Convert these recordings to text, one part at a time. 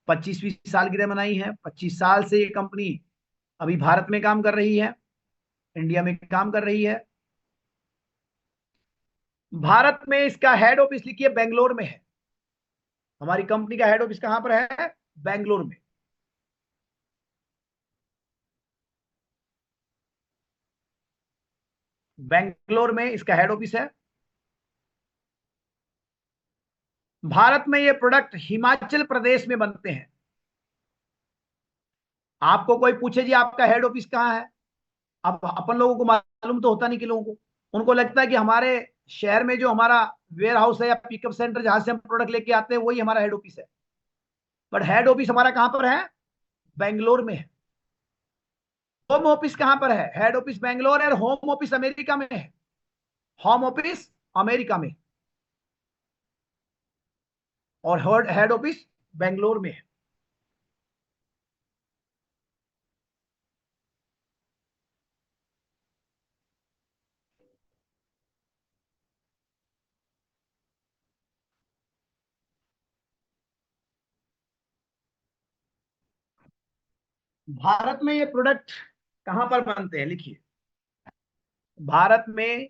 25वीं सालगिरह मनाई है। 25 साल से ये कंपनी अभी भारत में काम कर रही है, इंडिया में काम कर रही है। भारत में इसका हेड ऑफिस लिखिए बेंगलोर में है। हमारी कंपनी का हेड ऑफिस कहां पर है? बेंगलोर में। बेंगलोर में इसका हेड ऑफिस है। भारत में ये प्रोडक्ट हिमाचल प्रदेश में बनते हैं। आपको कोई पूछे जी आपका हेड ऑफिस कहाँ है, अब अपन लोगों को मालूम तो होता नहीं कि लोगों को, उनको लगता है कि हमारे शहर में जो हमारा वेयर हाउस है या पिकअप सेंटर जहां से हम प्रोडक्ट लेके आते हैं वही हमारा हेड ऑफिस है। बट हेड ऑफिस हमारा कहां पर है? बेंगलोर में है। होम ऑफिस कहां पर है? हेड ऑफिस बेंगलोर है, होम ऑफिस अमेरिका में है। होम ऑफिस अमेरिका में और हेड ऑफिस बेंगलोर में है। भारत में ये प्रोडक्ट कहां पर बनते हैं लिखिए। भारत में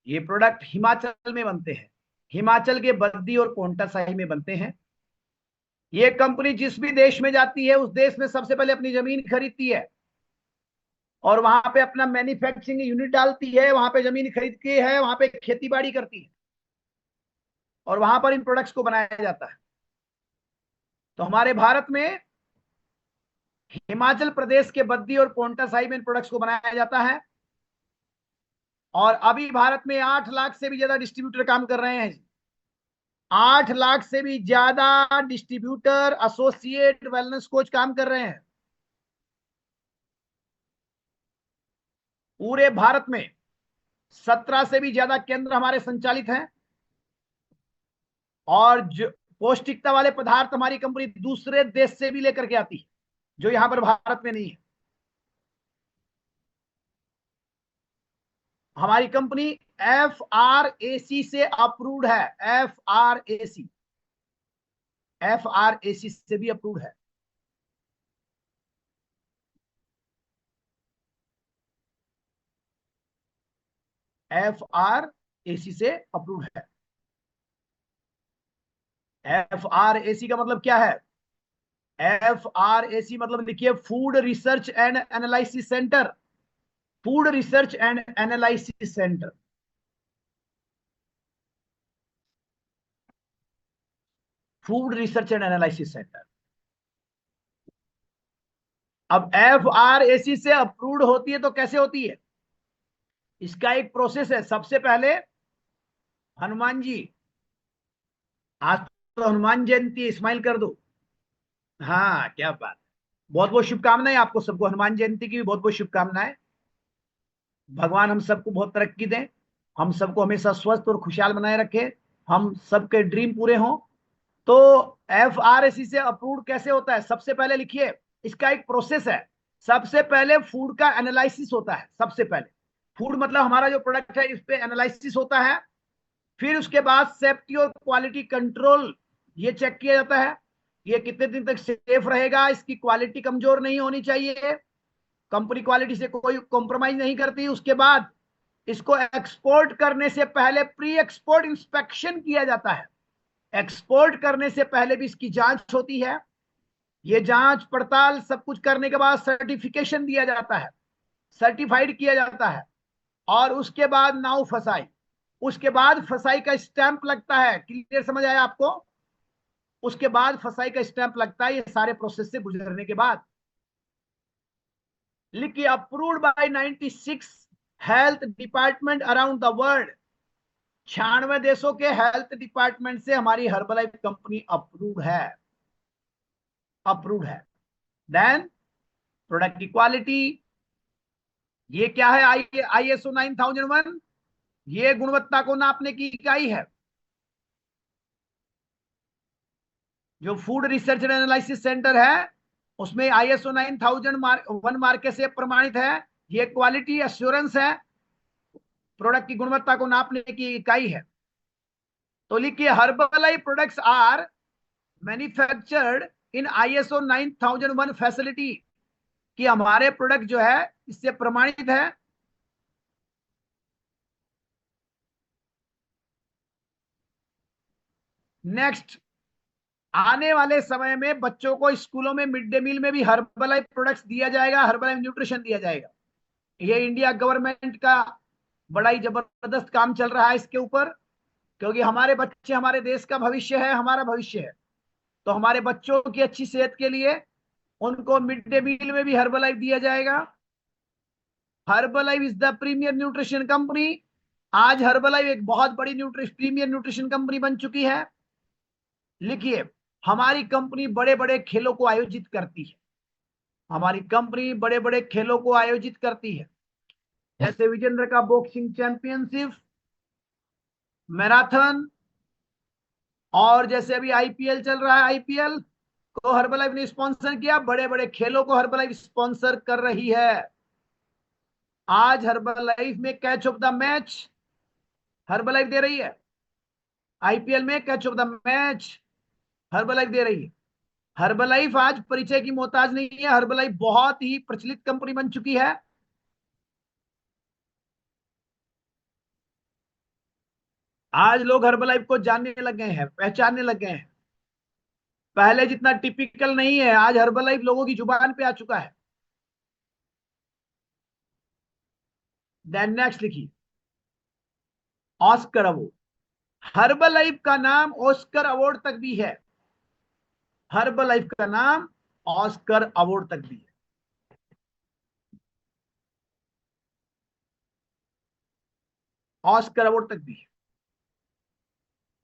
ये प्रोडक्ट हिमाचल में बनते हैं। हिमाचल के बद्दी और कोंटा साही में बनते हैं। ये कंपनी जिस भी देश में जाती है उस देश में सबसे पहले अपनी जमीन खरीदती है और वहां पे अपना मैन्युफैक्चरिंग यूनिट डालती है, वहां पे जमीन खरीद के है, वहां पे खेती बाड़ी करती है और वहां पर इन प्रोडक्ट्स को बनाया जाता है। तो हमारे भारत में हिमाचल प्रदेश के बद्दी और कोंटा साहिब में इन प्रोडक्ट्स को बनाया जाता है। और अभी भारत में 8 लाख से भी ज्यादा डिस्ट्रीब्यूटर काम कर रहे हैं। 8 लाख से भी ज्यादा डिस्ट्रीब्यूटर, एसोसिएट, वेलनेस कोच काम कर रहे हैं पूरे भारत में। 17 से भी ज्यादा केंद्र हमारे संचालित हैं। और जो पौष्टिकता वाले पदार्थ हमारी कंपनी दूसरे देश से भी लेकर के आती है जो यहां पर भारत में नहीं है। हमारी कंपनी FRAC से अप्रूव्ड है। FRAC, FRAC से भी अप्रूव्ड है। FRAC से अप्रूव्ड है। FRAC का मतलब क्या है? FRAC मतलब लिखिए food research and analysis centre. Food research and analysis centre. Food research and analysis centre. अब FRAC से अप्रूव्ड होती है तो कैसे होती है? इसका एक प्रोसेस है। सबसे पहले हनुमान जी, आज तो हनुमान जयंती, स्माइल कर दो। हाँ क्या बात। बहुत बहुत शुभकामनाएं आपको सबको, हनुमान जयंती की भी बहुत बहुत शुभकामनाएं। भगवान हम सबको बहुत तरक्की दें, हम सबको हमेशा स्वस्थ और खुशहाल बनाए रखे, हम सबके ड्रीम पूरे हों। तो FRAC से अप्रूव कैसे होता है? सबसे पहले लिखिए, इसका एक प्रोसेस है। सबसे पहले फूड का एनालिसिस होता है। सबसे पहले फूड मतलब हमारा जो प्रोडक्ट है इस पे एनालिसिस होता है। फिर उसके बाद सेफ्टी और क्वालिटी कंट्रोल ये चेक किया जाता है, ये कितने दिन तक सेफ रहेगा, इसकी क्वालिटी कमजोर नहीं होनी चाहिए, कंपनी क्वालिटी से कोई कॉम्प्रोमाइज नहीं करती। उसके बाद इसको एक्सपोर्ट करने से पहले प्री एक्सपोर्ट इंस्पेक्शन किया जाता है। एक्सपोर्ट करने से पहले भी इसकी जांच होती है। ये जांच पड़ताल सब कुछ करने के बाद सर्टिफिकेशन दिया जाता है, सर्टिफाइड किया जाता है। और उसके बाद नाउ फसाई, उसके बाद फसाई का स्टैंप लगता है। क्लियर समझ आया आपको? उसके बाद फसाई का स्टैंप लगता है ये सारे प्रोसेस से गुजरने के बाद। लिखिए approved by 96 health department around the world. 96 देशों के हेल्थ डिपार्टमेंट से हमारी हर्बलाइफ कंपनी अप्रूव्ड है। अप्रूव्ड है। देन प्रोडक्ट की क्वालिटी, ये क्या है? ISO 9001, ये गुणवत्ता को नापने की इकाई है। जो food research and analysis centre है उसमें ISO 9001 मार्के से प्रमाणित है। ये क्वालिटी एश्योरेंस है, प्रोडक्ट की गुणवत्ता को नापने की इकाई है। तो लिखिए Herbalife products are manufactured in ISO 9001 facility कि हमारे प्रोडक्ट जो है इससे प्रमाणित है। नेक्स्ट, आने वाले समय में बच्चों को स्कूलों में मिड डे मील में भी हर्बलाइफ प्रोडक्ट्स दिया जाएगा, हर्बलाइफ न्यूट्रिशन दिया जाएगा। ये इंडिया गवर्नमेंट का बड़ा ही जबरदस्त काम चल रहा है इसके ऊपर, क्योंकि हमारे बच्चे हमारे देश का भविष्य है, हमारा भविष्य है। तो हमारे बच्चों की अच्छी सेहत के लिए उनको मिड डे मील में भी हर्बलाइफ दिया जाएगा। Herbalife is the premier nutrition company. आज हर्बलाइफ एक बहुत बड़ी प्रीमियर न्यूट्रिशन कंपनी बन चुकी है। लिखिए, हमारी कंपनी बड़े बड़े खेलों को आयोजित करती है। हमारी कंपनी बड़े बड़े खेलों को आयोजित करती है, जैसे विजेंद्र का बॉक्सिंग चैंपियनशिप, मैराथन, और जैसे अभी IPL चल रहा है, IPL को हर्बलाइफ ने स्पॉन्सर किया। बड़े बड़े खेलों को हर्बलाइफ स्पॉन्सर कर रही है। आज हर्बलाइफ में catch of the match Herbalife दे रही है। IPL में catch of the match Herbalife दे रही है। हर्बलाइफ आज परिचय की मोहताज नहीं है। हर्बलाइफ बहुत ही प्रचलित कंपनी बन चुकी है। आज लोग हर्बलाइफ को जानने लग गए हैं, पहचानने लग गए हैं। पहले जितना टिपिकल नहीं है, आज हर्बलाइफ लोगों की जुबान पे आ चुका है। देन नेक्स्ट लिखिए, ऑस्कर अवार्ड। हर्बलाइफ का नाम ऑस्कर अवार्ड तक भी है। हर्बलाइफ का नाम ऑस्कर अवार्ड तक भी है। ऑस्कर अवार्ड तक भी है।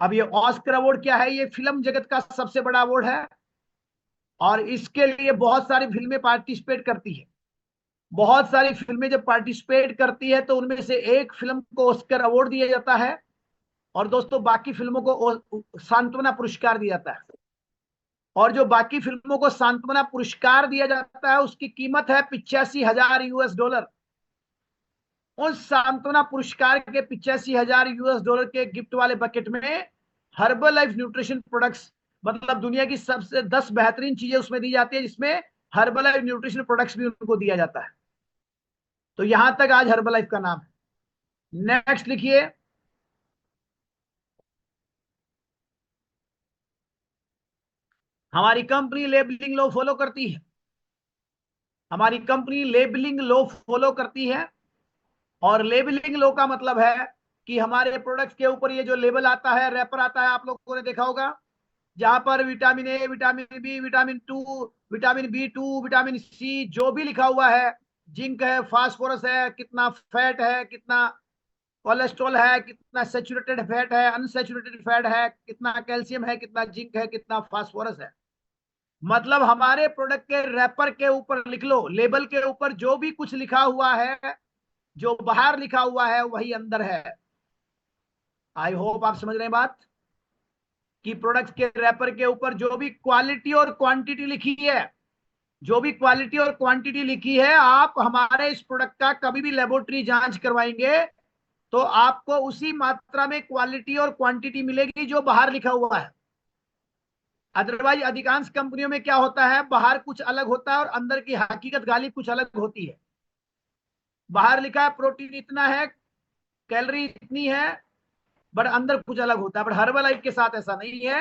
अब ये ऑस्कर अवार्ड क्या है? ये फिल्म जगत का सबसे बड़ा अवार्ड है, और इसके लिए बहुत सारी फिल्में पार्टिसिपेट करती है। बहुत सारी फिल्में जब पार्टिसिपेट करती है तो उनमें से एक फिल्म को ऑस्कर अवार्ड दिया जाता है, और दोस्तों बाकी फिल्मों को सांत्वना पुरस्कार दिया जाता है। और जो बाकी फिल्मों को सांत्वना पुरस्कार दिया जाता है उसकी कीमत है $85,000। उस सांत्वना पुरस्कार के $85,000 के गिफ्ट वाले बकेट में हर्बल लाइफ न्यूट्रिशन प्रोडक्ट्स, मतलब दुनिया की सबसे 10 बेहतरीन चीजें उसमें दी जाती है, जिसमें हर्बल लाइफ न्यूट्रिशन प्रोडक्ट्स भी उनको दिया जाता है। तो यहां तक आज हर्बल लाइफ का नाम है। नेक्स्ट लिखिए, हमारी कंपनी लेबलिंग लॉ फॉलो करती है। हमारी कंपनी लेबलिंग लॉ फॉलो करती है, और लेबलिंग लॉ का मतलब है कि हमारे प्रोडक्ट्स के ऊपर ये जो लेबल आता है, रैपर आता है, आप लोगों ने देखा होगा, जहां पर vitamin A, vitamin B, vitamin 2, vitamin B2, vitamin C जो भी लिखा हुआ है, जिंक है, फास्फोरस है, कितना फैट है, कितना कोलेस्ट्रॉल है, कितना सेचुरेटेड फैट है, अनसेचुरेटेड फैट है, कितना कैल्शियम है, कितना जिंक है, कितना फास्फोरस है। मतलब हमारे प्रोडक्ट के रैपर के ऊपर लिख लो, लेबल के ऊपर जो भी कुछ लिखा हुआ है, जो बाहर लिखा हुआ है वही अंदर है। आई होप आप समझ रहे हैं बात, कि प्रोडक्ट के रैपर के ऊपर जो भी क्वालिटी और क्वांटिटी लिखी है, जो भी क्वालिटी और क्वांटिटी लिखी है, आप हमारे इस प्रोडक्ट का कभी भी लेबोरेटरी जांच करवाएंगे तो आपको उसी मात्रा में क्वालिटी और क्वांटिटी मिलेगी जो बाहर लिखा हुआ है। अदरवाइज अधिकांश कंपनियों में क्या होता है, बाहर कुछ अलग होता है और अंदर की हकीकत गालिब कुछ अलग होती है। बाहर लिखा है प्रोटीन इतना है, कैलोरी इतनी है, बट अंदर कुछ अलग होता है। बट हर्बल लाइफ के साथ ऐसा नहीं है।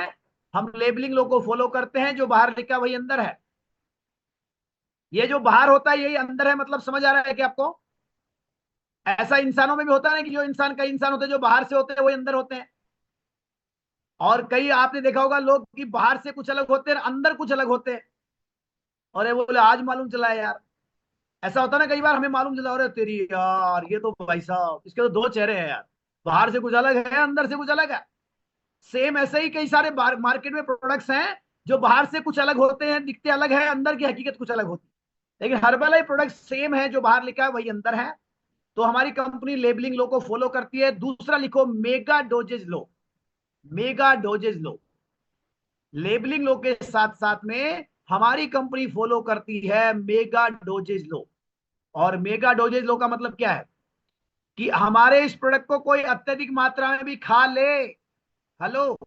हम लेबलिंग लोग को फॉलो करते हैं, जो बाहर लिखा वही अंदर है। ये जो बाहर होता है यही अंदर है, मतलब समझ आ रहा है कि आपको? ऐसा इंसानों में भी होता है कि जो इंसान, कई इंसान होते हैं जो बाहर से होते हैं वही अंदर होते हैं, और कई आपने देखा होगा लोग कि बाहर से कुछ अलग होते हैं, अंदर कुछ अलग होते हैं। और ये बोले आज मालूम चला है यार, ऐसा होता है ना, कई बार हमें मालूम चला, अरे तेरी यार ये तो भाई साहब इसके तो दो चेहरे हैं यार, बाहर से कुछ अलग है, अंदर से कुछ अलग है। सेम ऐसे ही कई सारे मार्केट में प्रोडक्ट्स हैं जो बाहर से कुछ अलग होते हैं, दिखते अलग है, अंदर की हकीकत कुछ अलग होती है। लेकिन हर्बल प्रोडक्ट सेम है, जो बाहर लिखा है वही अंदर है। तो हमारी कंपनी लेबलिंग लो को फॉलो करती है। दूसरा लिखो, मेगा डोजेज लो। मेगा डोजेज लो, लेबलिंग लो के साथ साथ में हमारी कंपनी फॉलो करती है मेगा डोजेज लो। और मेगा डोजेज लो का मतलब क्या है, कि हमारे इस प्रोडक्ट को कोई अत्यधिक मात्रा में भी खा ले, हेलो,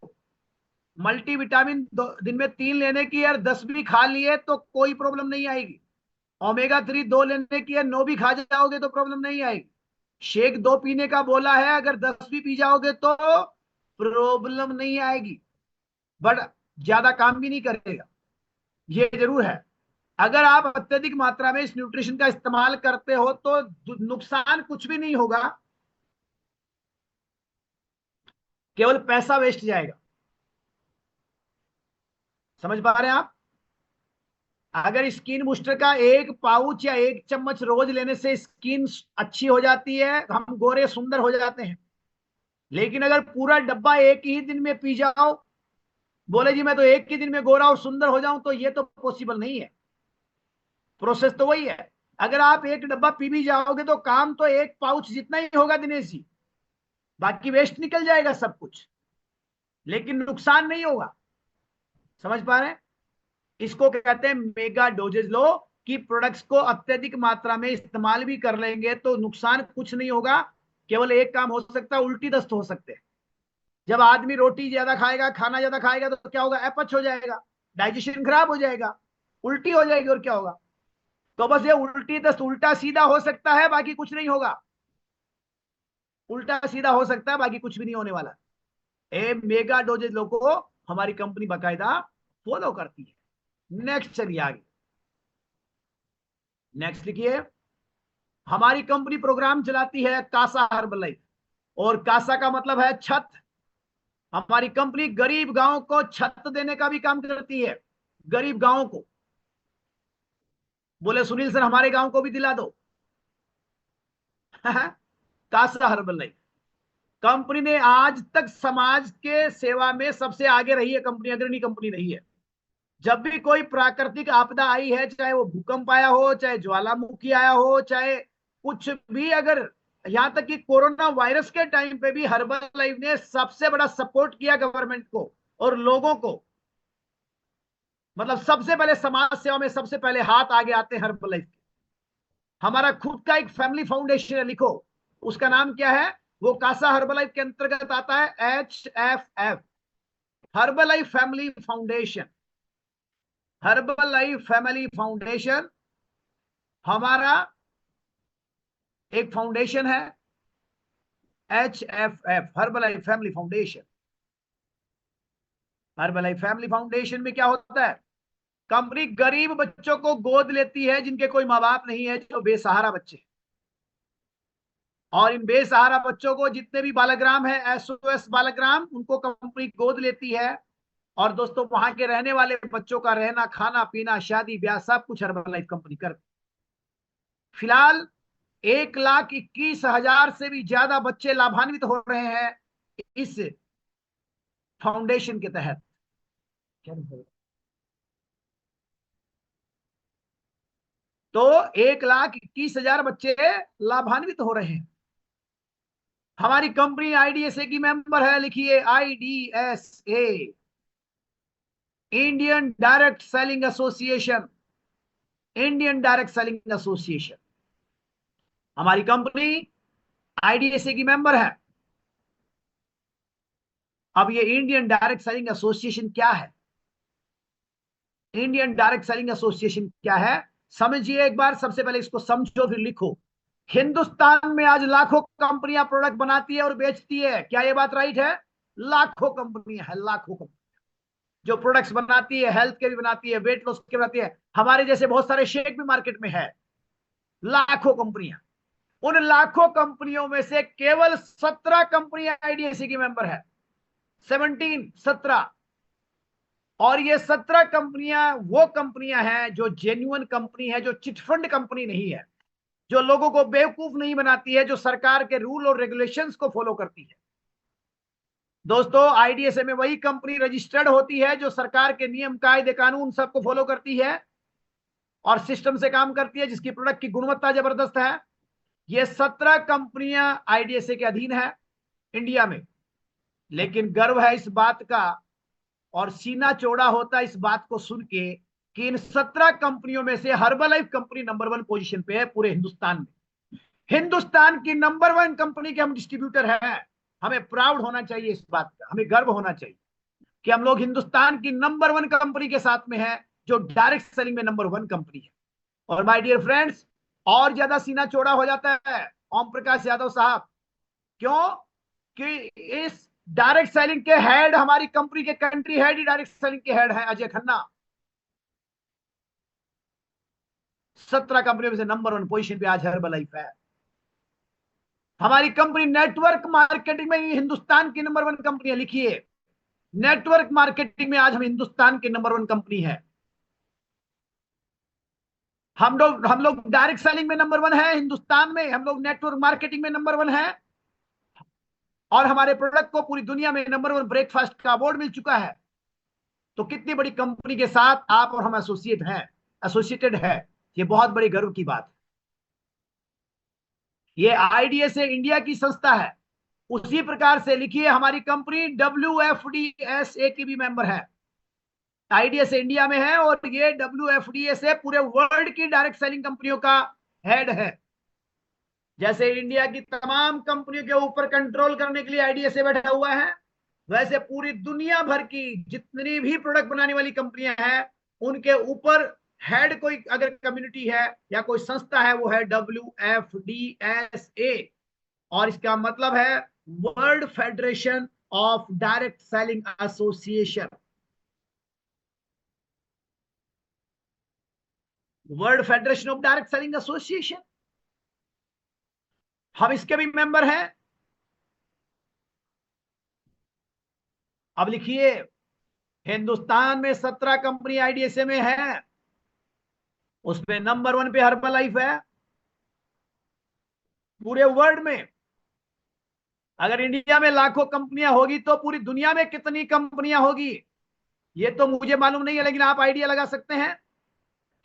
मल्टीविटामिन दिन में 3 लेने की और 10 भी खा लिए तो कोई प्रॉब्लम नहीं आएगी। ओमेगा 3 2 लेने की है, 9 भी खा जाओगे तो प्रॉब्लम नहीं आएगी। शेक 2 पीने का बोला है, अगर 10 भी पी जाओगे तो प्रॉब्लम नहीं आएगी, बट ज्यादा काम भी नहीं करेगा। ये जरूर है, अगर आप अत्यधिक मात्रा में इस न्यूट्रिशन का इस्तेमाल करते हो तो नुकसान कुछ भी नहीं होगा, केवल पैसा वेस्ट जाएगा। समझ पा रहे हैं आप? अगर स्किन बूस्टर का एक पाउच या एक चम्मच रोज लेने से स्किन अच्छी हो जाती है, हम गोरे सुंदर हो जाते हैं। लेकिन अगर पूरा डब्बा एक ही दिन में पी जाओ, बोले जी मैं तो एक ही दिन में गोरा और सुंदर हो जाऊं, तो ये तो पॉसिबल नहीं है। प्रोसेस तो वही है। अगर आप एक डब्बा पी भी जाओगे तो काम तो एक पाउच जितना ही होगा दिनेश जी, बाकी वेस्ट निकल जाएगा सब कुछ, लेकिन नुकसान नहीं होगा। समझ पा रहे हैं? इसको कहते हैं मेगा डोजेज लो, कि प्रोडक्ट्स को अत्यधिक मात्रा में इस्तेमाल भी कर लेंगे तो नुकसान कुछ नहीं होगा, केवल एक काम हो सकता है, उल्टी दस्त हो सकते हैं। जब आदमी रोटी ज्यादा खाएगा, खाना ज्यादा खाएगा तो क्या होगा? अपच हो जाएगा, डाइजेशन खराब हो जाएगा, उल्टी हो जाएगी, और क्या होगा? तो बस ये उल्टी दस्त उल्टा सीधा हो सकता है, बाकी कुछ नहीं होगा। उल्टा सीधा हो सकता है, बाकी कुछ भी नहीं होने वाला। ए मेगा डोजेज लोगों को हमारी कंपनी बाकायदा फॉलो करती है। नेक्स्ट चलिए आगे, नेक्स्ट लिखिए। हमारी कंपनी प्रोग्राम चलाती है कासा हर्बल लाइफ, और कासा का मतलब है छत। हमारी कंपनी गरीब गांव को छत देने का भी काम करती है, गरीब गांवों को। बोले सुनील सर हमारे गांव को भी दिला दो। कासा हर्बल लाइफ कंपनी ने आज तक समाज के सेवा में सबसे आगे रही है, कंपनी अग्रणी कंपनी रही है। जब भी कोई प्राकृतिक आपदा आई है, चाहे वो भूकंप आया हो, चाहे ज्वालामुखी आया हो, चाहे कुछ भी, अगर यहां तक कि कोरोना वायरस के टाइम पे भी हर्बल लाइफ ने सबसे बड़ा सपोर्ट किया गवर्नमेंट को और लोगों को। मतलब सबसे पहले समाज सेवा में सबसे पहले हाथ आगे आते हैं हर्बल लाइफ के। हमारा खुद का एक फैमिली फाउंडेशन है, लिखो उसका नाम क्या है। वो कासा हर्बल लाइफ के अंतर्गत आता है, HFF, herbal life family foundation. Herbal life family foundation हमारा एक फाउंडेशन है, HFF, herbal life family foundation. Herbal life family foundation में क्या होता है? कंपनी गरीब बच्चों को गोद लेती है जिनके कोई माँ बाप नहीं है, जो बेसहारा बच्चे। और इन बेसहारा बच्चों को, जितने भी बालग्राम है, SOS बालग्राम, उनको कंपनी गोद लेती है। और दोस्तों वहां के रहने वाले बच्चों का रहना, खाना पीना, शादी ब्याह, सब कुछ हर्बल लाइफ कंपनी करती। फिलहाल 1,21,000 से भी ज्यादा बच्चे लाभान्वित हो रहे हैं इस फाउंडेशन के तहत। तो 1,21,000 बच्चे लाभान्वित हो रहे हैं। हमारी कंपनी IDSA की मेंबर है, लिखिए IDSA, Indian direct selling association. Indian direct selling association हमारी कंपनी IDSA की मेंबर है। अब ये इंडियन डायरेक्ट सेलिंग एसोसिएशन क्या है? इंडियन डायरेक्ट सेलिंग एसोसिएशन क्या है, समझिए एक बार। सबसे पहले इसको समझो फिर लिखो। हिंदुस्तान में आज लाखों कंपनियां प्रोडक्ट बनाती है और बेचती है, क्या ये बात राइट है? लाखों कंपनियां है, लाखों कंपनियां जो प्रोडक्ट्स बनाती है, हेल्थ के भी बनाती है, वेट लॉस के बनाती है, हमारे जैसे बहुत सारे शेक भी मार्केट में है। लाखों कंपनियां। उन लाखों कंपनियों में से केवल 17 कंपनियां IDSA की मेंबर है। 17। और ये 17 कंपनियां वो कंपनियां हैं जो जेन्युइन कंपनी है, जो चिटफंड कंपनी नहीं है, जो लोगों को बेवकूफ नहीं बनाती है, जो सरकार के रूल और रेगुलेशंस को फॉलो करती है। दोस्तों IDSA में वही कंपनी रजिस्टर्ड होती है जो सरकार के नियम कायदे कानून सबको फॉलो करती है और सिस्टम से काम करती है, जिसकी प्रोडक्ट की गुणवत्ता जबरदस्त है। ये 17 कंपनियां IDSA के अधीन है इंडिया में। लेकिन गर्व है इस बात का और सीना चौड़ा होता है इस बात को सुन के कि इन 17 कंपनियों में से herbal life company number 1 position पे है पूरे हिंदुस्तान में। हिंदुस्तान की नंबर 1 कंपनी के हम डिस्ट्रीब्यूटर हैं। हमें प्राउड होना चाहिए इस बात का, हमें गर्व होना चाहिए। कि हम लोग हिंदुस्तान की नंबर 1 कंपनी के साथ में है, जो डायरेक्ट सेलिंग में नंबर 1 कंपनी है। और माय डियर फ्रेंड्स, और ज्यादा सीना चौड़ा हो जाता है ओम प्रकाश यादव साहब। क्यों? कि इस डायरेक्ट सेलिंग के हेड, हमारी कंपनी के कंट्री हेड ही डायरेक्ट सेलिंग के हेड है अजय खन्ना। 17 कंपनियों में से नंबर 1 पोजीशन पे आज हर्बलाइफ है। हमारी कंपनी नेटवर्क मार्केटिंग में हिंदुस्तान की नंबर 1 कंपनी है। लिखिए, नेटवर्क मार्केटिंग में आज हम हिंदुस्तान की नंबर 1 कंपनी है। हम लोग डायरेक्ट सेलिंग में नंबर 1 है हिंदुस्तान में, हम लोग नेटवर्क मार्केटिंग में नंबर 1 है, और हमारे प्रोडक्ट को पूरी दुनिया में नंबर 1 ब्रेकफास्ट का अवार्ड मिल चुका है। तो कितनी बड़ी कंपनी के साथ आप और हम एसोसिएटेड है, ये बहुत बड़ी गर्व की बात है। ये आईडीएसए इंडिया की संस्था है। उसी प्रकार से लिखिए, हमारी कंपनी WFDSA की भी मेंबर है। आईडीएसए इंडिया में है और ये WFDSA पूरे वर्ल्ड की डायरेक्ट सेलिंग कंपनियों का हेड है। जैसे इंडिया की तमाम कंपनियों के ऊपर कंट्रोल करने के लिए आईडीएसए बैठा हुआ है, वैसे पूरी दुनिया भर की जितनी भी प्रोडक्ट बनाने वाली कंपनियां हैं, उनके ऊपर हेड कोई अगर कम्युनिटी है या कोई संस्था है, वो है WFDSA। और इसका मतलब है world federation of direct selling association. World federation of direct selling association, हम इसके भी मेंबर हैं। अब लिखिए, हिंदुस्तान में 17 कंपनी आईडीएसए में है, उसमें नंबर 1 पे हर्बलाइफ है। पूरे वर्ल्ड में अगर इंडिया में लाखों कंपनियां होगी तो पूरी दुनिया में कितनी कंपनियां होगी ये तो मुझे मालूम नहीं है, लेकिन आप आइडिया लगा सकते हैं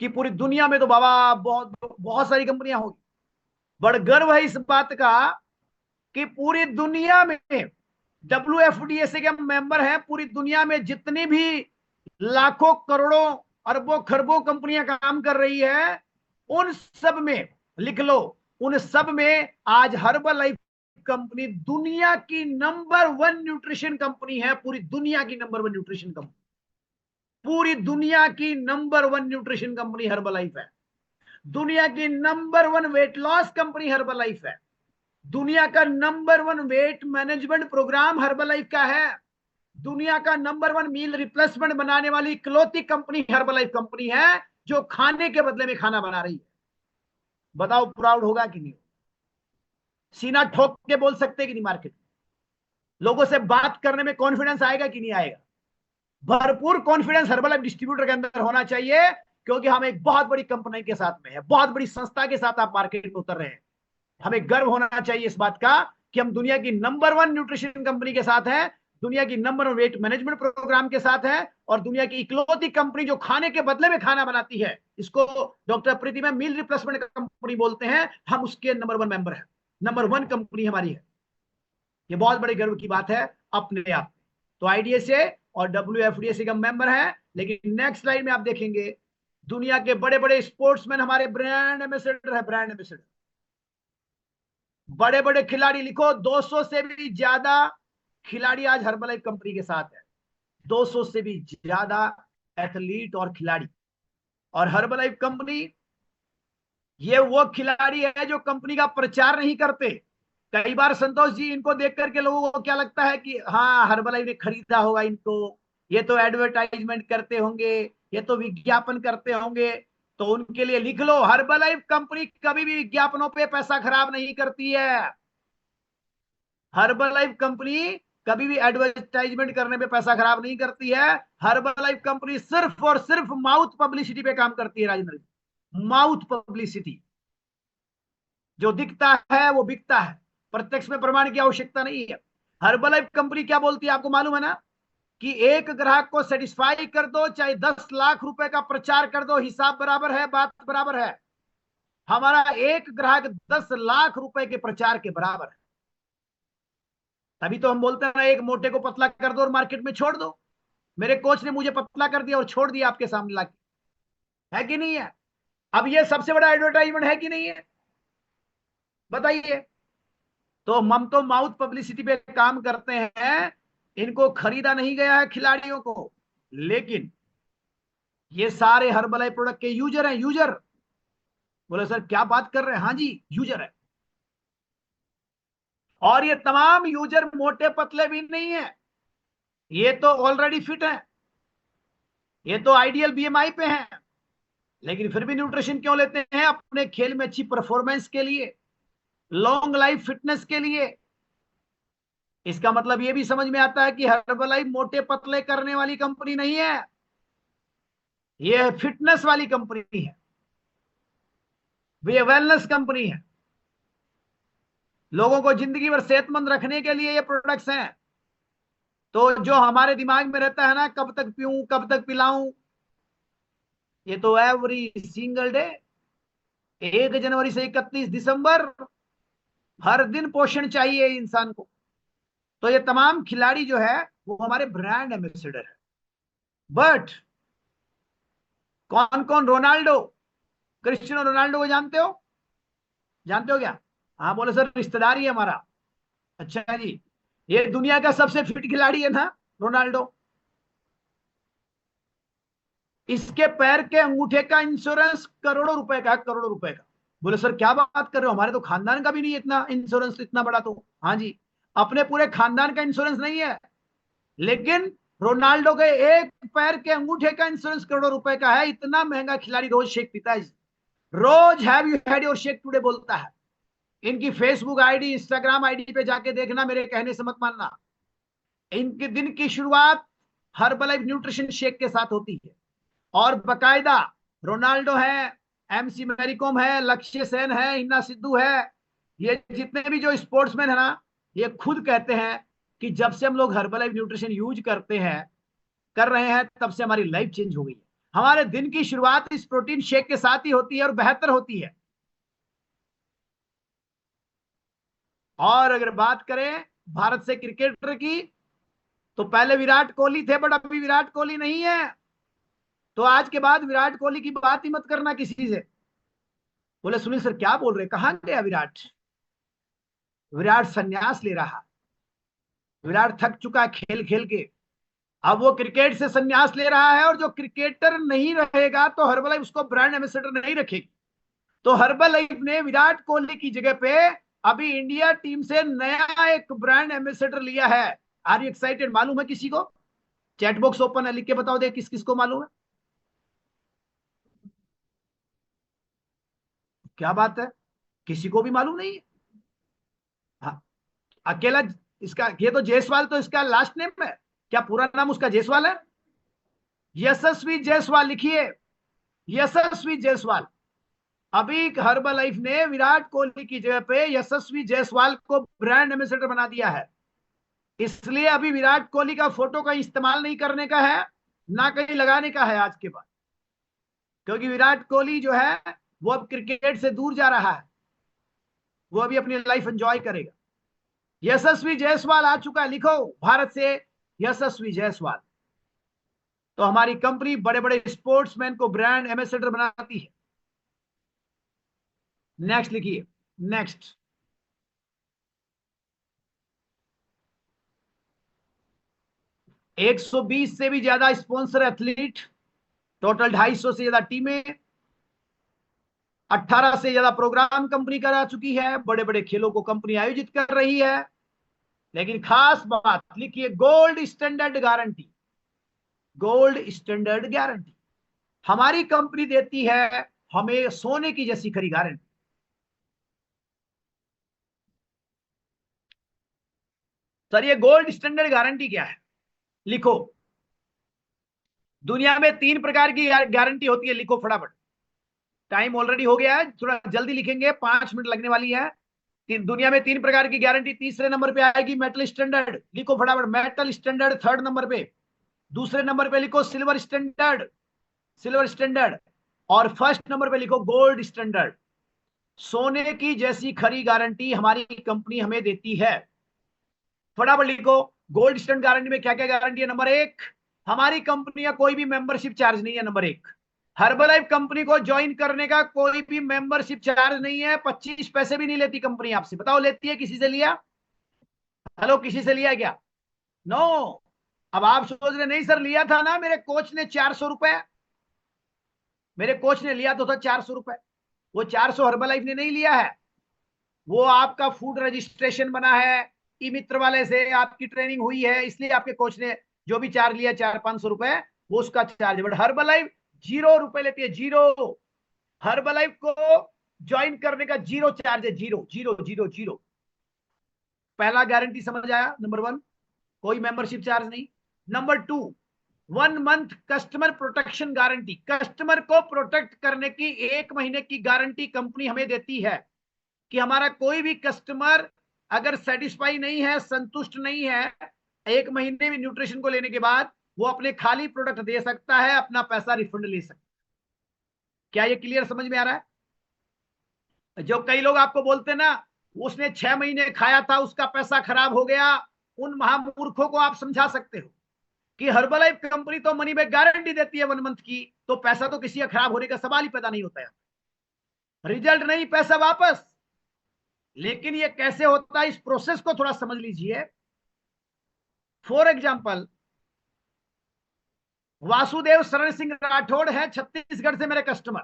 कि पूरी दुनिया में तो बाबा बहुत बहुत सारी कंपनियां होगी। बड़ गर्व है इस बात का कि पूरी दुनिया में WFDSA के मेंबर हैं। पूरी दुनिया में जितनी भी लाखों करोड़ों अरबों खरबों कंपनियां काम कर रही है, उन सब में लिख लो, उन सब में आज हर्बल लाइफ कंपनी दुनिया की नंबर 1 न्यूट्रिशन कंपनी है। पूरी दुनिया की नंबर 1 न्यूट्रिशन कंपनी, पूरी दुनिया की number 1 nutrition company Herbalife है। दुनिया की number 1 weight loss company Herbalife है। दुनिया का number 1 weight management program Herbalife का है। दुनिया का नंबर 1 मील रिप्लेसमेंट बनाने वाली इकलौती कंपनी हर्बल लाइफ कंपनी है, जो खाने के बदले में खाना बना रही है। बताओ प्राउड होगा कि नहीं? सीना ठोक के बोल सकते कि नहीं? मार्केट लोगों से बात करने में कॉन्फिडेंस आएगा कि नहीं आएगा? भरपूर कॉन्फिडेंस हर्बल लाइफ डिस्ट्रीब्यूटर के अंदर होना चाहिए, क्योंकि हम एक बहुत बड़ी कंपनी के साथ में है, बहुत बड़ी संस्था के साथ आप मार्केट में उतर रहे हैं। हमें गर्व होना चाहिए इस बात का कि हम दुनिया की नंबर 1 न्यूट्रिशन कंपनी के साथ हैं, दुनिया की नंबर 1 वेट मैनेजमेंट प्रोग्राम के साथ है, और दुनिया की इकलौती कंपनी जो खाने के बदले में खाना बनाती है, इसको डॉक्टर प्रतिमा मील रिप्लेसमेंट कंपनी बोलते हैं। हम उसके नंबर 1 मेंबर है, नंबर 1 कंपनी हमारी है। ये बहुत बड़े गर्व की बात है अपने आप में। तो आईडीएसए और WFDSA का मेंबर है। लेकिन नेक्स्ट स्लाइड में आप देखेंगे, दुनिया के बड़े बड़े स्पोर्ट्समैन हमारे ब्रांड एम्बेसडर है। ब्रांड एम्बेसडर, बड़े बड़े खिलाड़ी, लिखो 200 से भी ज्यादा खिलाड़ी आज हर्बलाइफ कंपनी के साथ है। 200 से भी ज्यादा एथलीट और खिलाड़ी। और हर्बलाइफ कंपनी, ये वो खिलाड़ी है जो कंपनी का प्रचार नहीं करते। कई बार संतोष जी, इनको देख करके लोगों को क्या लगता है कि हाँ हर्बलाइफ ने खरीदा होगा इनको, ये तो एडवर्टाइजमेंट करते होंगे, ये तो विज्ञापन करते होंगे। तो उनके लिए लिख लो, हर्बलाइफ कंपनी कभी भी विज्ञापनों पे पैसा खराब नहीं करती है। हर्बल लाइफ कंपनी कभी भी एडवर्टाइजमेंट करने पे पैसा खराब नहीं करती है। हर्बल लाइफ कंपनी सिर्फ और सिर्फ माउथ पब्लिसिटी पे काम करती है। राजेंद्र जी, माउथ पब्लिसिटी, जो दिखता है वो बिकता है, प्रत्यक्ष में प्रमाण की आवश्यकता नहीं है। हर्बल लाइफ कंपनी क्या बोलती है आपको मालूम है ना, कि एक ग्राहक को सेटिस्फाई कर दो, चाहे 10 लाख रुपए का प्रचार कर दो, हिसाब बराबर है, बात बराबर है। हमारा एक ग्राहक 10 लाख रुपए के प्रचार के बराबर है। तभी तो हम बोलते हैं ना, एक मोटे को पतला कर दो और मार्केट में छोड़ दो। मेरे कोच ने मुझे पतला कर दिया और छोड़ दिया आपके सामने लाके, है कि नहीं है? अब ये सबसे बड़ा एडवर्टाइजमेंट है कि नहीं है? बताइए। तो हम तो माउथ पब्लिसिटी पे काम करते हैं इनको खरीदा नहीं गया है खिलाड़ियों को, लेकिन ये सारे हर्बलाइफ प्रोडक्ट के यूजर हैं। यूजर बोले सर क्या बात कर रहे हैं? हाँ जी, यूजर है। और ये तमाम यूजर मोटे पतले भी नहीं है, ये तो ऑलरेडी फिट है, ये तो आइडियल बीएमआई पे हैं, लेकिन फिर भी न्यूट्रिशन क्यों लेते हैं? अपने खेल में अच्छी परफॉर्मेंस के लिए, लॉन्ग लाइफ फिटनेस के लिए। इसका मतलब ये भी समझ में आता है कि हर्बलाइफ मोटे पतले करने वाली कंपनी नहीं है, ये फिटनेस वाली कंपनी है, ये वेलनेस कंपनी है। लोगों को जिंदगी भर सेहतमंद रखने के लिए ये प्रोडक्ट्स हैं। तो जो हमारे दिमाग में रहता है ना, कब तक पीऊं, कब तक पिलाऊं, ये तो एवरी सिंगल डे, 1 जनवरी से 31 दिसंबर, हर दिन पोषण चाहिए इंसान को। तो ये तमाम खिलाड़ी जो है वो हमारे ब्रांड एम्बेसडर है। बट कौन कौन? रोनाल्डो, क्रिस्टियानो रोनाल्डो को जानते हो? जानते हो क्या? हाँ बोले सर रिश्तेदार ही है हमारा। अच्छा जी, ये दुनिया का सबसे फिट खिलाड़ी है ना रोनाल्डो। इसके पैर के अंगूठे का इंश्योरेंस करोड़ों रुपए का है, करोड़ों रुपए का। बोले सर क्या बात कर रहे हो, हमारे तो खानदान का भी नहीं है इतना इंश्योरेंस, इतना बड़ा। तो हाँ जी, अपने पूरे खानदान का इंश्योरेंस नहीं है, लेकिन रोनाल्डो के एक पैर के अंगूठे का इंश्योरेंस करोड़ों रुपए का है। इतना महंगा खिलाड़ी रोज शेक पीता है, रोज have you had your shake today बोलता है। इनकी फेसबुक आईडी, इंस्टाग्राम आईडी पे जाके देखना, मेरे कहने से मत मानना। इनके दिन की शुरुआत हर्बलाइफ न्यूट्रिशन शेक के साथ होती है, और बकायदा रोनाल्डो है, एमसी मैरीकॉम है, लक्ष्य सेन है, हिना सिद्धू है, ये जितने भी जो स्पोर्ट्समैन है ना, ये खुद कहते हैं कि जब से हम लोग हर्बलाइफ न्यूट्रिशन यूज करते हैं, कर रहे हैं, तब से हमारी लाइफ चेंज हो गई है। हमारे दिन की शुरुआत इस प्रोटीन शेक के साथ ही होती है और बेहतर होती है। और अगर बात करें भारत से क्रिकेटर की, तो पहले विराट कोहली थे, बट अभी विराट कोहली नहीं है। तो आज के बाद विराट कोहली की बात ही मत करना किसी से। बोले सुनील सर क्या बोल रहे, कहां गया विराट? विराट संन्यास ले रहा, विराट थक चुका है खेल खेल के, अब वो क्रिकेट से संन्यास ले रहा है। और जो क्रिकेटर नहीं रहेगा तो हर्बलाइफ उसको ब्रांड एम्बेसडर नहीं रखेगी। तो हर्बलाइफ ने विराट कोहली की जगह पे अभी इंडिया टीम से नया एक ब्रांड एम्बेसडर लिया है। Are you excited? मालूम है किसी को? चैट बॉक्स ओपन है, लिख के बताओ दे किस किस को मालूम है। क्या बात है, किसी को भी मालूम नहीं है? हाँ, अकेला इसका, ये तो जायसवाल तो इसका लास्ट नेम है, क्या पूरा नाम उसका जायसवाल है? यशस्वी जायसवाल लिखिए, यशस्वी जायसवाल। अभी हर्बलाइफ ने विराट कोहली की जगह पे यशस्वी जायसवाल को ब्रांड एम्बेसडर बना दिया है। इसलिए अभी विराट कोहली का फोटो का इस्तेमाल नहीं करने का है, ना कहीं लगाने का है आज के बाद, क्योंकि विराट कोहली जो है वो अब क्रिकेट से दूर जा रहा है, वो अभी अपनी लाइफ एंजॉय करेगा। यशस्वी जायसवाल आ चुका है, लिखो भारत से यशस्वी जायसवाल। तो हमारी कंपनी बड़े बड़े स्पोर्ट्समैन को ब्रांड एम्बेसडर बनाती है। नेक्स्ट लिखिए, नेक्स्ट। एक 120 से भी ज्यादा स्पॉन्सर एथलीट, टोटल 250 से ज्यादा टीमें, 18 से ज्यादा प्रोग्राम कंपनी करा चुकी है, बड़े बड़े खेलों को कंपनी आयोजित कर रही है। लेकिन खास बात लिखिए, gold standard guarantee, gold standard guarantee हमारी कंपनी देती है हमें सोने की जैसी खरी गारंटी। सर ये गोल्ड स्टैंडर्ड गारंटी क्या है? लिखो, दुनिया में 3 प्रकार की गारंटी होती है, लिखो फटाफट, टाइम ऑलरेडी हो गया है, थोड़ा जल्दी लिखेंगे, 5 मिनट लगने वाली है। दुनिया में 3 प्रकार की गारंटी, तीसरे नंबर पे आएगी मेटल स्टैंडर्ड, लिखो फटाफट, मेटल स्टैंडर्ड 3rd नंबर पे। दूसरे नंबर पे लिखो सिल्वर स्टैंडर्ड, सिल्वर स्टैंडर्ड। और 1st नंबर पे लिखो गोल्ड स्टैंडर्ड। सोने की जैसी खरी गारंटी हमारी कंपनी हमें देती है। फटाफट लिखो, गोल्ड स्टैंडर्ड गारंटी में क्या क्या गारंटी है? नंबर 1, हमारी कंपनी का कोई भी मेंबरशिप चार्ज नहीं है। नंबर 1, हर्बलाइफ कंपनी को ज्वाइन करने का कोई भी मेंबरशिप चार्ज नहीं है, 25 पैसे भी नहीं लेती कंपनी आपसे। बताओ लेती है? किसी से लिया? हेलो, किसी से लिया क्या? नो। अब आप सोच रहे नहीं सर, लिया था ना मेरे कोच ने 400 रुपए, मेरे कोच ने लिया तो था 400 रुपए। वो 400 हर्बलाइफ ने नहीं लिया है, वो आपका फूड रजिस्ट्रेशन बना है, ई मित्र वाले से आपकी ट्रेनिंग हुई है, इसलिए आपके कोच ने जो भी चार्ज लिया 400-500 रुपए, वो उसका चार्ज है। बट हर्बलाइफ 0 रुपए लेती है, 0। हर्बलाइफ को ज्वाइन करने का 0 चार्ज है, 0 0 0 0। पहला गारंटी समझ आया, नंबर 1, कोई मेंबरशिप चार्ज नहीं। Number 2, 1 month customer protection guarantee. Customer को प्रोटेक्ट करने की 1 महीने की गारंटी कंपनी हमें देती है कि हमारा कोई भी कस्टमर अगर सेटिस्फाई नहीं है, संतुष्ट नहीं है, 1 महीने में न्यूट्रिशन को लेने के बाद वो अपने खाली प्रोडक्ट दे सकता है, अपना पैसा रिफंड ले सकता है। क्या ये क्लियर समझ में आ रहा है? जो कई लोग आपको बोलते हैं ना, उसने 6 महीने खाया था उसका पैसा खराब हो गया, उन महामूर्खों को आप समझा सकते हो कि हर्बलाइफ कंपनी तो मनी बैक गारंटी देती है 1 मंथ की, तो पैसा तो किसी का खराब होने का सवाल ही पैदा नहीं होता है। रिजल्ट नहीं, पैसा वापस। लेकिन ये कैसे होता है, इस प्रोसेस को थोड़ा समझ लीजिए। फॉर एग्जाम्पल, वासुदेव शरण सिंह राठौड़ है छत्तीसगढ़ से मेरे कस्टमर।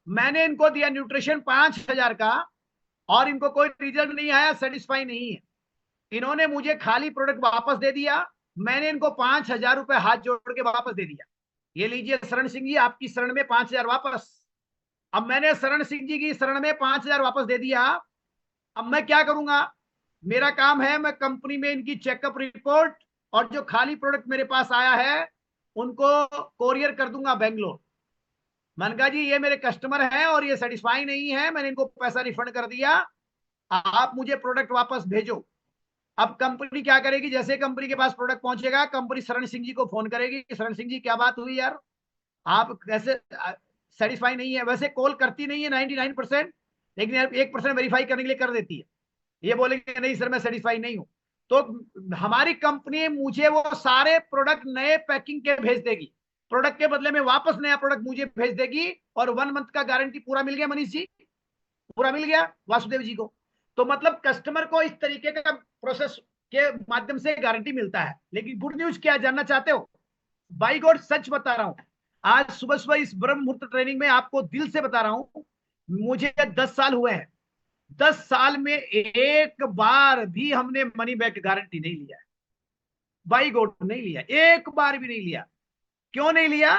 मैंने इनको दिया न्यूट्रिशन 5,000 का और इनको कोई रिजल्ट नहीं आया, सेटिस्फाई नहीं है। इन्होंने मुझे खाली प्रोडक्ट वापस दे दिया, मैंने इनको 5,000 रुपए हाथ जोड़ के वापस दे दिया। ये लीजिए शरण सिंह जी, आपकी शरण में 5,000 वापस। अब मैंने शरण सिंह जी की शरण में 5,000 वापस दे दिया। अब मैं क्या करूंगा, मेरा काम है मैं कंपनी में इनकी चेकअप रिपोर्ट और जो खाली प्रोडक्ट मेरे पास आया है उनको कोरियर कर दूंगा बेंगलोर। मैंने कहा जी ये मेरे कस्टमर हैं और ये सेटिस्फाई नहीं है, मैंने इनको पैसा रिफंड कर दिया, आप मुझे प्रोडक्ट वापस भेजो। अब कंपनी क्या करेगी, जैसे कंपनी के पास प्रोडक्ट पहुंचेगा, कंपनी शरण सिंह जी को फोन करेगी, शरण सिंह जी क्या बात हुई यार, आप कैसे सेटिस्फाई नहीं है। वैसे कॉल करती नहीं है 99%, लेकिन 1% वेरीफाई करने के लिए कर देती है। ये बोलेंगे नहीं सर मैं सेटिस्फाई नहीं हूं, तो हमारी कंपनी मुझे वो सारे प्रोडक्ट नए पैकिंग के भेज देगी, प्रोडक्ट के बदले में वापस नया प्रोडक्ट मुझे भेज देगी, और 1 मंथ का गारंटी पूरा मिल गया मनीष जी, पूरा मिल गया वासुदेव जी को। तो मतलब कस्टमर को इस तरीके का प्रोसेस के माध्यम से गारंटी मिलता है। लेकिन गुड न्यूज क्या जानना चाहते हो, बाई गॉड सच बता रहा हूं, आज सुबह सुबह इस ब्रह्म मुहूर्त ट्रेनिंग में आपको दिल से बता रहा हूं, मुझे 10 साल हुए हैं, 10 साल में एक बार भी हमने मनी बैक गारंटी नहीं लिया है। बाई गॉड नहीं लिया, एक बार भी नहीं लिया। क्यों नहीं लिया?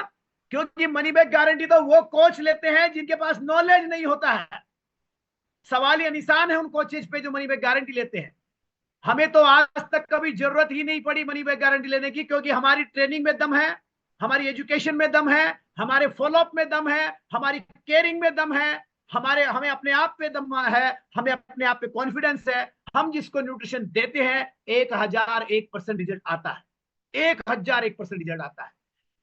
क्योंकि मनी बैक गारंटी तो वो कोच लेते हैं जिनके पास नॉलेज नहीं होता है। सवाल या निशान है उन कोचेज पे जो मनी बैक गारंटी लेते हैं। हमें तो आज तक कभी जरूरत ही नहीं पड़ी मनी बैक गारंटी लेने की, क्योंकि हमारी ट्रेनिंग में दम है, हमारी एजुकेशन में दम है, हमारे फॉलोअप में दम है, हमारी केयरिंग में दम है, हमें अपने आप पे दम है, हमें अपने आप पे कॉन्फिडेंस है। हम जिसको न्यूट्रिशन देते हैं 1001% रिजल्ट आता है, 1001% रिजल्ट आता है।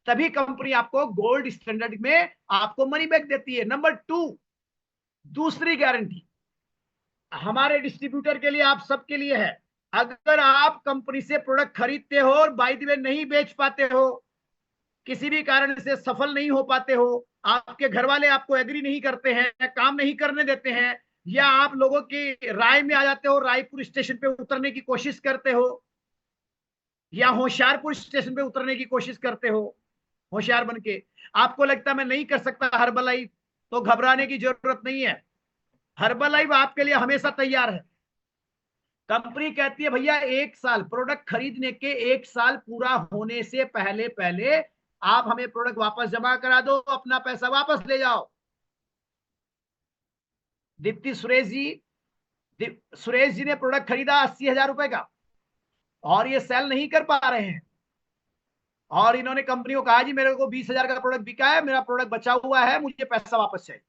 तभी कंपनी आपको गोल्ड स्टैंडर्ड में आपको मनी बैक देती है। नंबर 2, दूसरी गारंटी हमारे डिस्ट्रीब्यूटर के लिए, आप सबके लिए है। अगर आप कंपनी से प्रोडक्ट खरीदते हो और बाय द वे नहीं बेच पाते हो, किसी भी कारण से सफल नहीं हो पाते हो, आपके घर वाले आपको एग्री नहीं करते हैं, काम नहीं करने देते हैं, या आप लोगों की राय में आ जाते हो, रायपुर स्टेशन पे उतरने की कोशिश करते हो, या होशियारपुर स्टेशन पे उतरने की कोशिश करते हो, होशियार बन के आपको लगता है मैं नहीं कर सकता हर्बलाइफ, तो घबराने की जरूरत नहीं है। हर्बलाइफ आपके लिए हमेशा तैयार है। कंपनी कहती है भैया 1 साल, प्रोडक्ट खरीदने के 1 साल पूरा होने से पहले पहले आप हमें प्रोडक्ट वापस जमा करा दो, अपना पैसा वापस ले जाओ। दीप्ति सुरेश जी ने प्रोडक्ट खरीदा 80,000 रुपए का और ये सेल नहीं कर पा रहे हैं, और इन्होंने कंपनी को कहा जी मेरे को 20,000 का प्रोडक्ट बिका है, मेरा प्रोडक्ट बचा हुआ है, मुझे पैसा वापस चाहिए।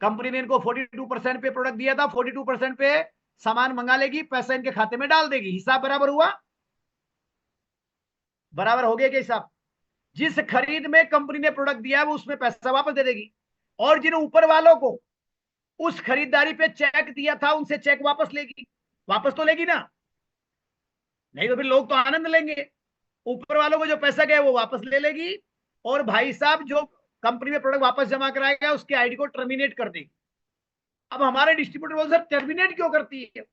कंपनी ने इनको 42% पे प्रोडक्ट दिया था, 42% पे सामान मंगा लेगी, पैसा इनके खाते में डाल देगी। हिसाब बराबर हुआ? बराबर हो गया क्या हिसाब? जिस खरीद में कंपनी ने प्रोडक्ट दिया है वो उसमें पैसा वापस दे देगी, और जिन ऊपर वालों को उस खरीदारी पे चेक दिया था उनसे चेक वापस लेगी। वापस तो लेगी ना, नहीं तो फिर लोग तो आनंद लेंगे। ऊपर वालों को जो पैसा गया वो वापस ले लेगी, और भाई साहब जो कंपनी में प्रोडक्ट वापस जमा कराएगा उसके आईडी को टर्मिनेट कर देगी। अब हमारे डिस्ट्रीब्यूटर बोल सर टर्मिनेट क्यों करती है?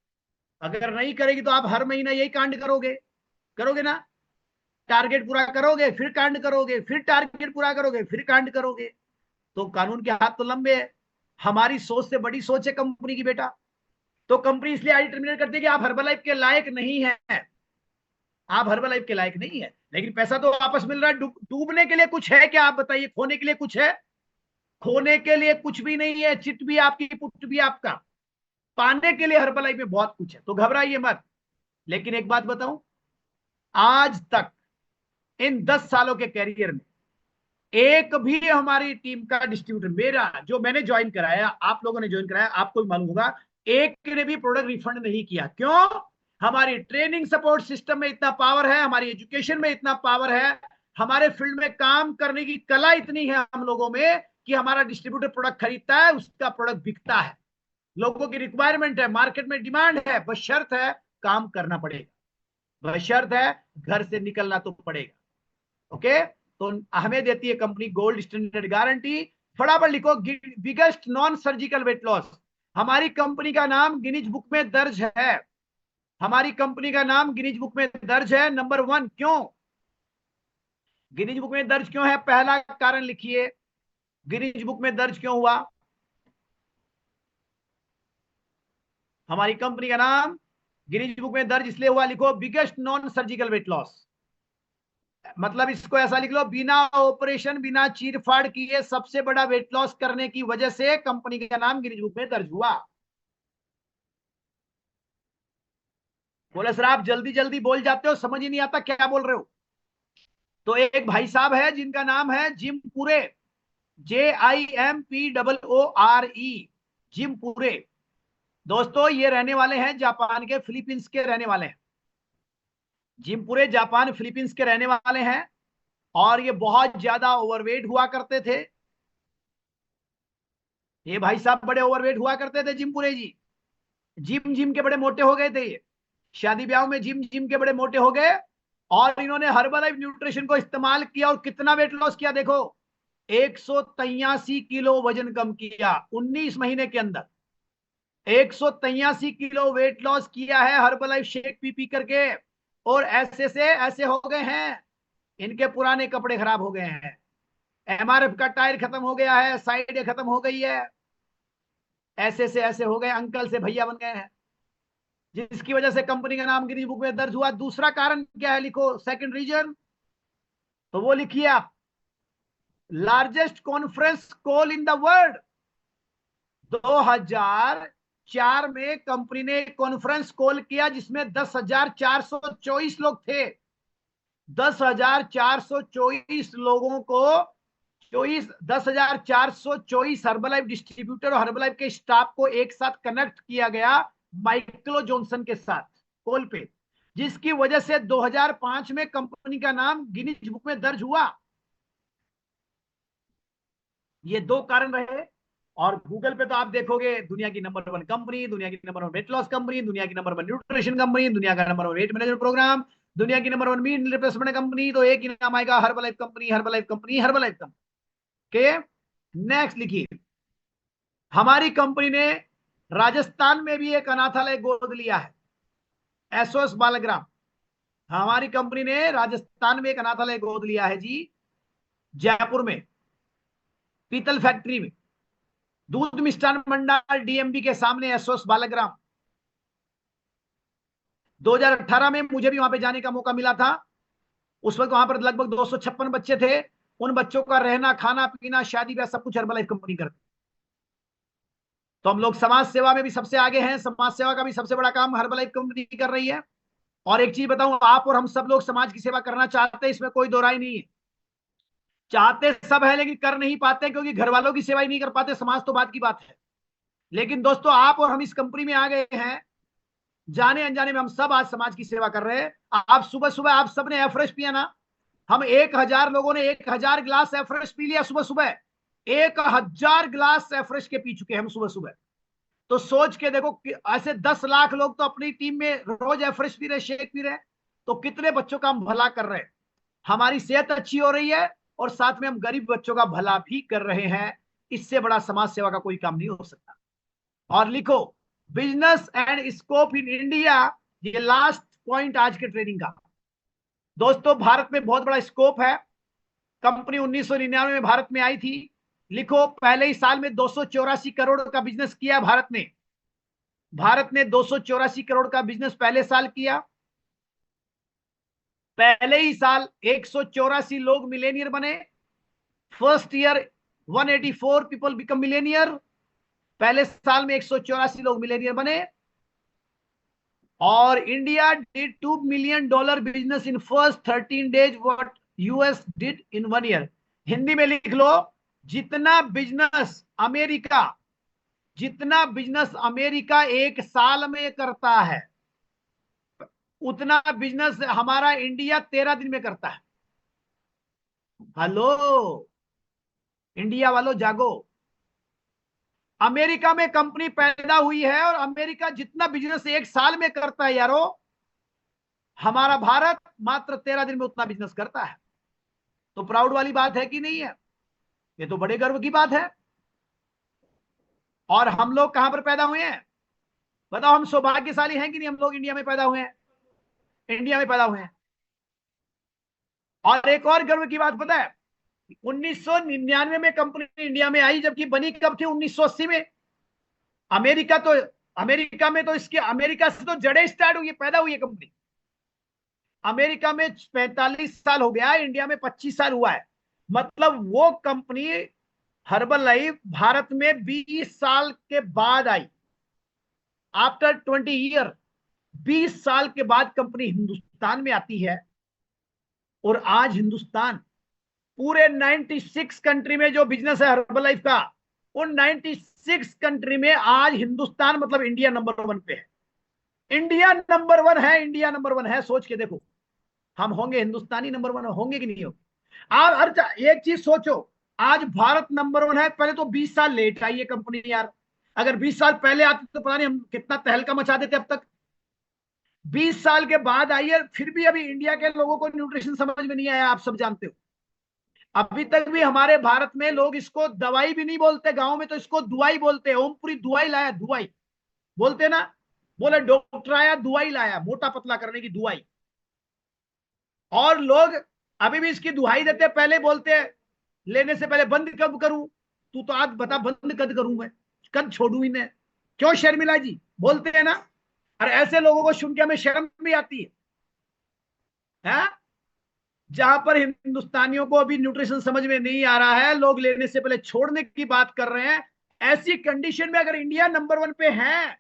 अगर नहीं करेगी तो आप हर महीना यही कांड करोगे, करोगे ना? टारगेट पूरा करोगे, फिर कांड करोगे, फिर टारगेट पूरा करोगे, फिर कांड करोगे। तो कानून के हाथ तो लंबे है। हमारी सोच से बड़ी सोच है कंपनी की बेटा। तो कंपनी इसलिए आई टर्मिनेट करती है कि आप हर्बलाइफ के लायक नहीं है, आप हर्बलाइफ के लायक नहीं है। लेकिन पैसा तो वापस मिल रहा है। डूबने के लिए कुछ है क्या, आप बताइए? खोने के लिए कुछ है? खोने के लिए कुछ भी नहीं है। चिट भी आपकी, पुट भी आपका। पाने के लिए हर्बलाइफ में बहुत कुछ है, तो घबराइए मत। लेकिन एक बात बताऊं, आज तक इन 10 सालों के कैरियर में एक भी हमारी टीम का डिस्ट्रीब्यूटर, मेरा जो मैंने ज्वाइन कराया, आप लोगों ने ज्वाइन कराया, आपको भी मालूम होगा, एक ने भी प्रोडक्ट रिफंड नहीं किया। क्यों? हमारी ट्रेनिंग सपोर्ट सिस्टम में इतना पावर है, हमारी एजुकेशन में इतना पावर है, हमारे फील्ड में काम करने की कला इतनी है हम लोगों में कि हमारा डिस्ट्रीब्यूटर प्रोडक्ट खरीदता है, उसका प्रोडक्ट बिकता है। लोगों की रिक्वायरमेंट है, मार्केट में डिमांड है, बस शर्त है काम करना पड़ेगा, बस शर्त है घर से निकलना तो पड़ेगा। ओके? तो हमें देती है कंपनी गोल्ड स्टैंडर्ड गारंटी। फटाफट लिखो, biggest non surgical weight loss. हमारी कंपनी का नाम गिनीज बुक में दर्ज है, हमारी कंपनी का नाम गिनीज बुक में दर्ज है, नंबर 1। क्यों गिनीज बुक में दर्ज क्यों है? पहला कारण लिखिए, गिनीज बुक में दर्ज क्यों हुआ? हमारी कंपनी का नाम गिनीज बुक में दर्ज इसलिए हुआ, लिखो biggest non surgical weight loss. मतलब इसको ऐसा लिख लो, बिना ऑपरेशन, बिना चीर फाड़ किए सबसे बड़ा वेट लॉस करने की वजह से कंपनी का नाम गिनीज बुक में दर्ज हुआ। बोले सर आप जल्दी जल्दी बोल जाते हो, समझ ही नहीं आता क्या बोल रहे हो। तो एक भाई साहब है जिनका नाम है जिम पुरे, JIMPOORE, जिम पुरे। दोस्तों ये रहने वाले हैं जापान के, फिलीपींस के रहने वाले हैं। जिम पुरे जापान फिलीपींस के रहने वाले हैं, और ये बहुत ज्यादा ओवरवेट हुआ करते थे। ये भाई साहब बड़े ओवरवेट हुआ करते थे जिमपुरे जी। जिम जिम के बड़े मोटे हो गए थे ये। शादी ब्याह में जिम जिम के बड़े मोटे हो गए, और इन्होंने हर्बलाइफ न्यूट्रिशन को इस्तेमाल किया, और कितना वेट लॉस किया देखो, 183 किलो वजन कम किया 19 महीने के अंदर। 183 किलो वेट लॉस किया है हर्बलाइफ शेक पी पी करके। और ऐसे से ऐसे हो गए हैं, इनके पुराने कपड़े खराब हो गए हैं, MRF का टायर खत्म हो गया है, साइड खत्म हो गई है, ऐसे से ऐसे हो गए, अंकल से भैया बन गए हैं, जिसकी वजह से कंपनी का नाम गिनीज बुक में दर्ज हुआ। दूसरा कारण क्या है, लिखो सेकंड रीजन, तो वो लिखिए आप, largest conference call in the world. 2004 में कंपनी ने कॉन्फ्रेंस कॉल किया जिसमें 10,424 लोग थे। 10,424 लोगों को 10,424 हर्बलाइफ डिस्ट्रीब्यूटर और हर्बलाइफ के स्टाफ को एक साथ कनेक्ट किया गया माइकलो जॉनसन के साथ कॉल पे, जिसकी वजह से 2005 में कंपनी का नाम गिनीज बुक में दर्ज हुआ। ये 2 कारण रहे। और गूगल पे तो आप देखोगे दुनिया की नंबर 1 कंपनी, दुनिया की नंबर 1 वेट लॉस कंपनी, दुनिया की नंबर 1 न्यूट्रिशन कंपनी, दुनिया का नंबर 1 वेट मैनेजमेंट प्रोग्राम, दुनिया की नंबर 1 मील रिप्लेसमेंट कंपनी, तो एक ही नाम आएगा, Herbalife company, Herbalife company, Herbalife company के। नेक्स्ट लिखिए, हमारी कंपनी ने राजस्थान में भी एक अनाथालय गोद लिया है, एसओएस बालग्राम। हमारी कंपनी ने राजस्थान में एक अनाथालय गोद लिया है जी, जयपुर में, पीतल फैक्ट्री में, दूध मिष्ठान मंडल DMB के सामने, एसओएस बालग्राम। 2018 में मुझे भी वहां पे जाने का मौका मिला था। उस वक्त वहां पर लगभग 256 बच्चे थे। उन बच्चों का रहना, खाना पीना, शादी ब्याह सब कुछ हर्बलाइफ कंपनी करती। तो हम लोग समाज सेवा में भी सबसे आगे हैं, समाज सेवा का भी सबसे बड़ा काम हर्बलाइफ कंपनी कर रही है। और एक चीज बताऊं, आप और हम सब लोग समाज की सेवा करना चाहते हैं, इसमें कोई दो राय नहीं है। चाहते सब है लेकिन कर नहीं पाते, क्योंकि घर वालों की सेवा ही नहीं कर पाते, समाज तो बात की बात है। लेकिन दोस्तों आप और हम इस कंपनी में आ गए हैं, जाने अनजाने में हम सब आज समाज की सेवा कर रहे हैं। आप सुबह सुबह आप सब ने एफ्रेश पिया ना? हम 1000 लोगों ने 1000 गिलास एफ्रेश पी लिया सुबह सुबह। 1000 गिलास एफ्रेश के पी चुके हैं हम सुबह सुबह। तो सोच के देखो कि ऐसे 10 लाख लोग तो अपनी टीम में रोज एफ्रेश पी रहे, शेक पी रहे, तो कितने बच्चों का हम भला कर रहे हैं। हमारी सेहत अच्छी हो रही है, और साथ में हम गरीब बच्चों का भला भी कर रहे हैं। इससे बड़ा समाज सेवा का कोई काम नहीं हो सकता। और लिखो, business and scope in India, ये लास्ट पॉइंट आज के ट्रेनिंग का। दोस्तों, भारत में बहुत बड़ा स्कोप है। कंपनी 1999 में भारत में आई थी। लिखो, पहले ही साल में 284 करोड़ का बिजनेस किया भारत ने। भारत ने 284 करोड़ का बिजनेस पहले साल किया। पहले ही साल 184 लोग मिलेनियर बने। First year 184 people become Millionaire. पहले साल में 184 लोग मिलेनियर बने। और India did $2 million business in first 13 days what US did in 1 year। Hindi में लिख लो, जितना बिजनेस अमेरिका एक साल में करता है, उतना बिजनेस हमारा इंडिया 13 दिन में करता है। हेलो इंडिया वालों, जागो। अमेरिका में कंपनी पैदा हुई है और अमेरिका जितना बिजनेस एक साल में करता है यारो, हमारा भारत मात्र 13 दिन में उतना बिजनेस करता है। तो प्राउड वाली बात है कि नहीं है? ये तो बड़े गर्व की बात है। और हम लोग कहां पर पैदा हुए हैं बताओ? हम सौभाग्यशाली हैं कि नहीं? हम लोग इंडिया में पैदा हुए हैं, इंडिया में पैदा हुए हैं। और एक और गर्व की बात पता है, 1999 में कंपनी इंडिया में आई, जबकि बनी कब थी? 1980 में। अमेरिका में तो इसके अमेरिका से तो जड़ें स्टार्ट हुई, पैदा हुई है कंपनी। अमेरिका में 45 साल हो गया, इंडिया में 25 साल हुआ है। मतलब वो कंपनी हर्बल लाइफ भारत में 20 साल के बाद आई। आफ्टर 20 ईयर, 20 साल के बाद कंपनी हिंदुस्तान में आती है। और आज हिंदुस्तान पूरे 96 कंट्री में जो बिजनेस है हर्बल लाइफ का, उन 96 कंट्री में आज हिंदुस्तान मतलब इंडिया नंबर 1 पे है। इंडिया नंबर 1 है, इंडिया नंबर 1 है। सोच के देखो, हम होंगे हिंदुस्तानी नंबर 1 होंगे कि नहीं होंगे? आप हर एक चीज सोचो, आज भारत नंबर 1 है। पहले तो 20 साल लेट आई है कंपनी यार। अगर 20 साल पहले आती तो पता नहीं हम कितना तहलका मचा देते अब तक। 20 साल के बाद आई है, फिर भी अभी इंडिया के लोगों को न्यूट्रिशन समझ में नहीं आया, आप सब जानते हो। अभी तक भी हमारे भारत में लोग इसको दवाई भी नहीं बोलते, गांव में तो इसको दुआई बोलते हैं। ओमपुरी दुआई लाया, दुआई बोलते ना, बोले डॉक्टर आया दुआई लाया, मोटा पतला करने की दुआई। और लोग अभी भी इसकी दुहाई देते, पहले बोलते लेने से पहले बंद कब करूं? तू तो आज बता, बंद कब करूं मैं, कब छोड़ू इन्हें? क्यों शर्मिला जी बोलते हैं ना। और ऐसे लोगों को सुन के हमें शर्म भी आती है? जहां पर हिंदुस्तानियों को अभी न्यूट्रिशन समझ में नहीं आ रहा है, लोग लेने से पहले छोड़ने की बात कर रहे हैं। ऐसी कंडीशन में अगर इंडिया नंबर 1 पे है,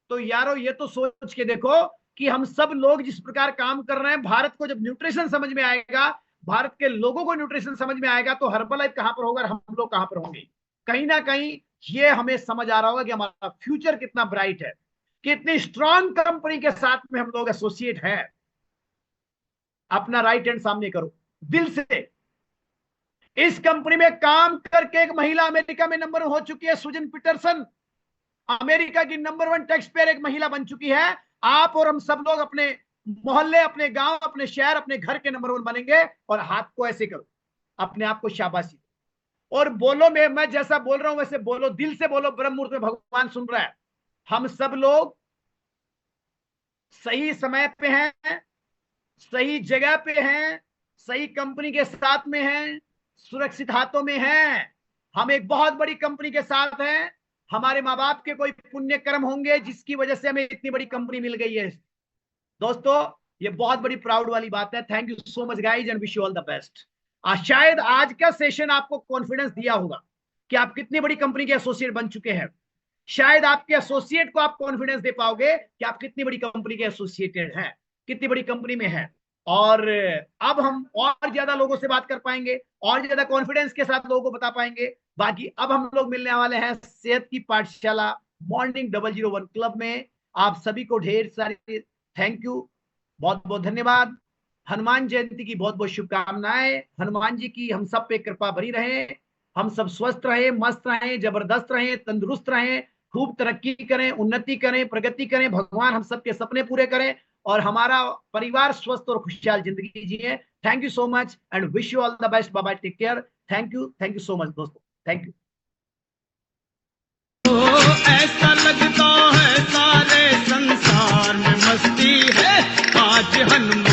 तो यारो ये तो सोच के देखो कि हम सब लोग जिस प्रकार काम कर रहे हैं, भारत को जब न्यूट्रिशन समझ में आएगा, भारत के लोगों को न्यूट्रिशन समझ में आएगा, तो हर्बल लाइफ कहां पर होगा और हम लोग कहां पर होंगे। कहीं ना कहीं ये हमें समझ आ रहा होगा कि हमारा फ्यूचर कितना ब्राइट है, कितनी स्ट्रांग कंपनी के साथ में हम लोग एसोसिएट है। अपना राइट हैंड सामने करो दिल से। इस कंपनी में काम करके एक महिला अमेरिका में नंबर 1 हो चुकी है, सुजन पीटरसन। अमेरिका की नंबर 1 टैक्स पेयर एक महिला बन चुकी है। आप और हम सब लोग अपने मोहल्ले, अपने गांव, अपने शहर, अपने घर के नंबर 1 बनेंगे। और हाथ को ऐसे करो, अपने आप को शाबाशी और बोलो, मैं जैसा बोल रहा हूं वैसे बोलो, दिल से बोलो। ब्रह्म मुहूर्त में भगवान सुन रहा है। हम सब लोग सही समय पे हैं, सही जगह पे हैं, सही कंपनी के साथ में हैं, सुरक्षित हाथों में हैं। हम एक बहुत बड़ी कंपनी के साथ हैं। हमारे माँ बाप के कोई पुण्य कर्म होंगे जिसकी वजह से हमें इतनी बड़ी कंपनी मिल गई है। दोस्तों, ये बहुत बड़ी प्राउड वाली बात है। Thank you so much guys and wish you all the best. शायद आज का सेशन आपको कॉन्फिडेंस दिया होगा कि आप कितनी बड़ी कंपनी के एसोसिएट बन चुके हैं। शायद आपके एसोसिएट को आप कॉन्फिडेंस दे पाओगे कि आप कितनी बड़ी कंपनी के एसोसिएटेड हैं, कितनी बड़ी कंपनी में हैं। और अब हम और ज्यादा लोगों से बात कर पाएंगे, और ज्यादा कॉन्फिडेंस के साथ लोगों को बता पाएंगे। बाकी अब हम लोग मिलने वाले हैं सेहत की पाठशाला मॉर्निंग 001 क्लब में। आप सभी को ढेर सारी थैंक यू, बहुत बहुत धन्यवाद। हनुमान जयंती की बहुत बहुत शुभकामनाएं। हनुमान जी की हम सब पे कृपा बनी रहे, हम सब स्वस्थ रहे, मस्त रहे, जबरदस्त रहे, तंदुरुस्त रहे, खूब तरक्की करें, उन्नति करें, प्रगति करें। भगवान हम सबके सपने पूरे करें और हमारा परिवार स्वस्थ और खुशहाल जिंदगी जिए। Thank you so much and wish you all the best. Bye bye, take care. Thank you so much दोस्तों, थैंक यू। ऐसा लगता है सारे संसार में मस्ती है आज हनुमान